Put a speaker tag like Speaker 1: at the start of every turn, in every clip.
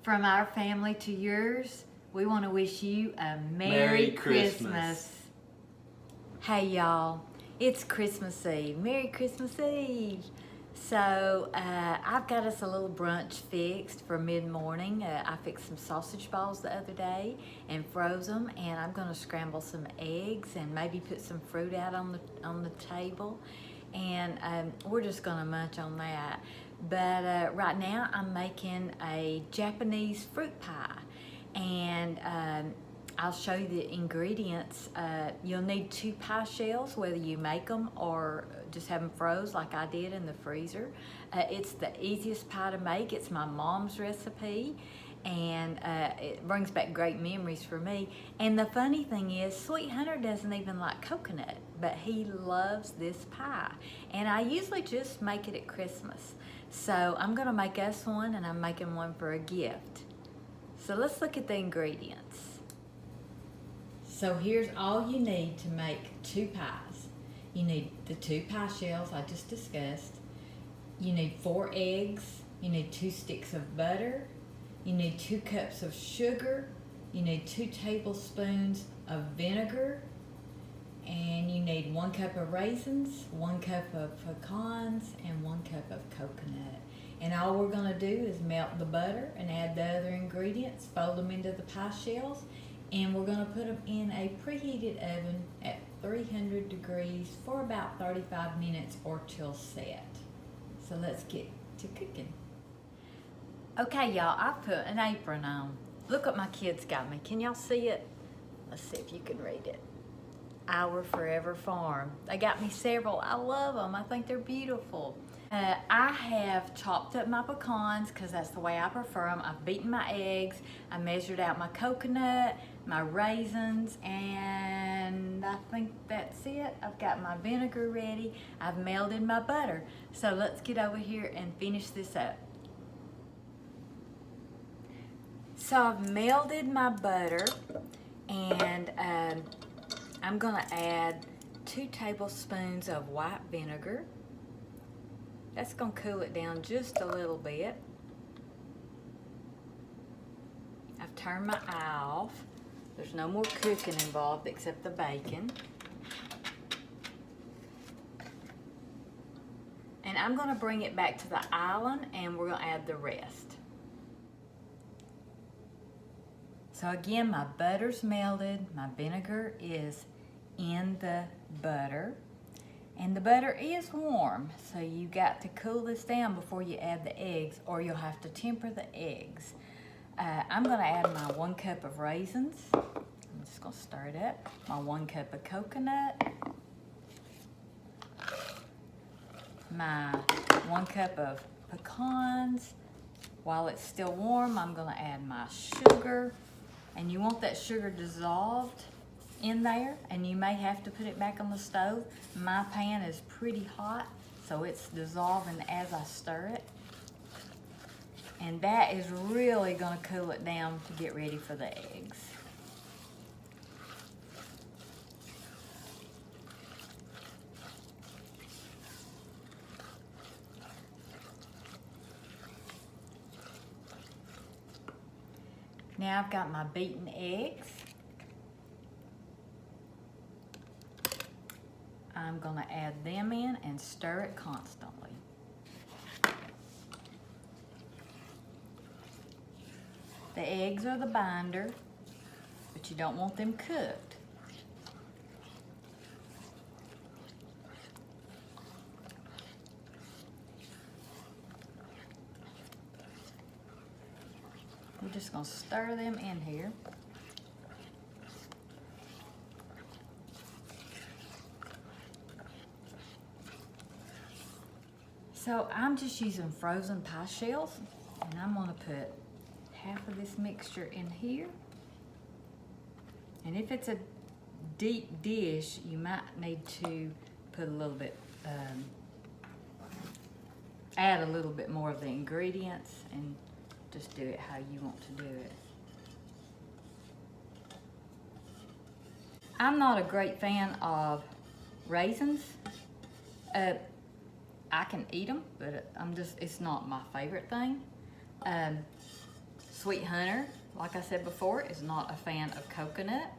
Speaker 1: From our family to yours, we want to wish you a Merry Christmas. Hey y'all, it's Christmas Eve. Merry Christmas Eve. So I've got us a little brunch fixed for mid-morning. I fixed some sausage balls the other day and froze them, and I'm gonna scramble some eggs and maybe put some fruit out on the table, and we're just gonna munch on that. But right now I'm making a Japanese fruit pie, and I'll show you the ingredients. You'll need 2 pie shells, whether you make them or just have them froze like I did in the freezer. It's the easiest pie to make. It's my mom's recipe, and it brings back great memories for me. And the funny thing is, Sweet Hunter doesn't even like coconut, but he loves this pie. And I usually just make it at Christmas. So I'm gonna make us one, and I'm making one for a gift. So let's look at the ingredients. So here's all you need to make 2 pies. You need the 2 pie shells I just discussed. You need 4 eggs. You need 2 sticks of butter. You need 2 cups of sugar. You need 2 tablespoons of vinegar. And you need 1 cup of raisins, 1 cup of pecans, and 1 cup of coconut. And all we're gonna do is melt the butter and add the other ingredients, fold them into the pie shells, and we're gonna put them in a preheated oven at 300 degrees for about 35 minutes or till set. So let's get to cooking. Okay, y'all, I put an apron on. Look what my kids got me. Can y'all see it? Let's see if you can read it. Our Forever Farm. They got me several. I love them. I think they're beautiful. I have chopped up my pecans because that's the way I prefer them. I've beaten my eggs. I measured out my coconut, my raisins, and I think that's it. I've got my vinegar ready. I've melted my butter. So let's get over here and finish this up. So I've melted my butter, and I'm gonna add 2 tablespoons of white vinegar. That's gonna cool it down just a little bit. I've turned my eye off. There's no more cooking involved except the bacon. And I'm gonna bring it back to the island, and we're gonna add the rest. So again, my butter's melted, my vinegar is in the butter, and the butter is warm, so you got to cool this down before you add the eggs, or you'll have to temper the eggs. I'm gonna add my 1 cup of raisins. I'm just gonna stir it up. My 1 cup of coconut. My 1 cup of pecans. While it's still warm, I'm gonna add my sugar. And you want that sugar dissolved in there, and you may have to put it back on the stove. My pan is pretty hot, so it's dissolving as I stir it. And that is really gonna cool it down to get ready for the eggs. Now I've got my beaten eggs. I'm gonna add them in and stir it constantly. The eggs are the binder, but you don't want them cooked. We're just gonna stir them in here. So I'm just using frozen pie shells, and I'm gonna put half of this mixture in here. And if it's a deep dish, you might need to put a little bit, add a little bit more of the ingredients, and just do it how you want to do it. I'm not a great fan of raisins. I can eat them, but it's not my favorite thing. Sweet Hunter, like I said before, is not a fan of coconut,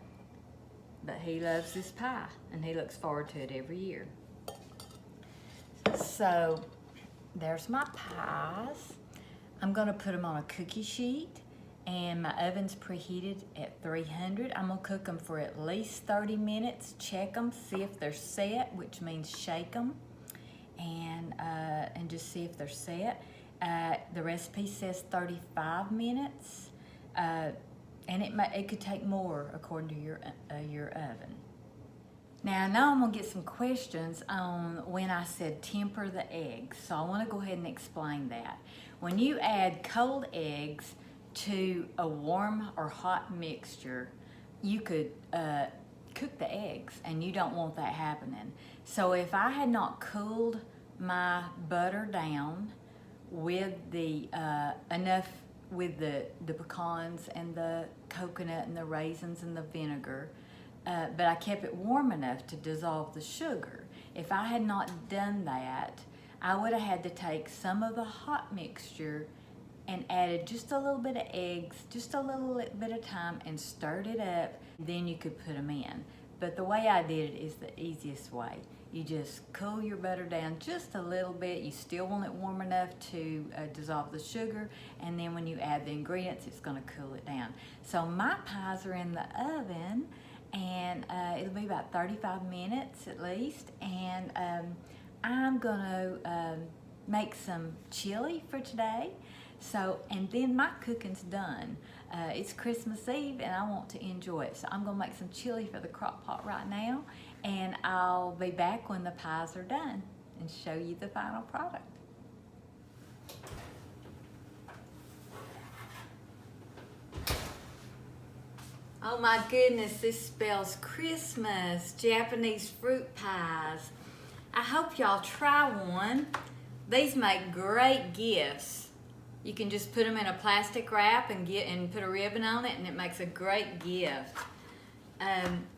Speaker 1: but he loves this pie and he looks forward to it every year. So there's my pies. I'm gonna put them on a cookie sheet, and my oven's preheated at 300. I'm gonna cook them for at least 30 minutes. Check them, see if they're set, which means shake them, and just see if they're set. The recipe says 35 minutes, and it could take more according to your oven. Now I know I'm gonna get some questions on when I said temper the eggs, so I wanna go ahead and explain that. When you add cold eggs to a warm or hot mixture, you could cook the eggs, and you don't want that happening. So if I had not cooled my butter down with the enough with the pecans and the coconut and the raisins and the vinegar, but I kept it warm enough to dissolve the sugar. If I had not done that, I would have had to take some of the hot mixture and added just a little bit of eggs, just a little bit of time, and stirred it up. Then you could put them in. But the way I did it is the easiest way. You just cool your butter down just a little bit. You still want it warm enough to dissolve the sugar, and then when you add the ingredients, it's gonna cool it down. So my pies are in the oven, and it'll be about 35 minutes at least, and I'm gonna make some chili for today. So, and then my cooking's done. It's Christmas Eve and I want to enjoy it. So I'm gonna make some chili for the crock pot right now, and I'll be back when the pies are done and show you the final product. Oh my goodness, this spells Christmas, Japanese fruit pies. I hope y'all try one. These make great gifts. You can just put them in a plastic wrap and put a ribbon on it, and it makes a great gift.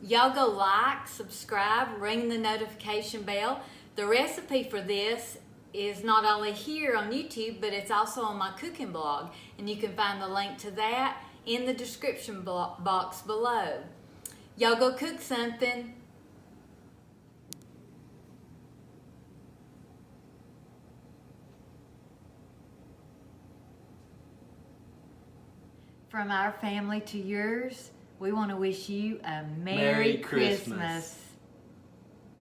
Speaker 1: Y'all go like, subscribe, ring the notification bell. The recipe for this is not only here on YouTube, but it's also on my cooking blog, and you can find the link to that in the description box below. Y'all go cook something. From our family to yours, we want to wish you a Merry Christmas.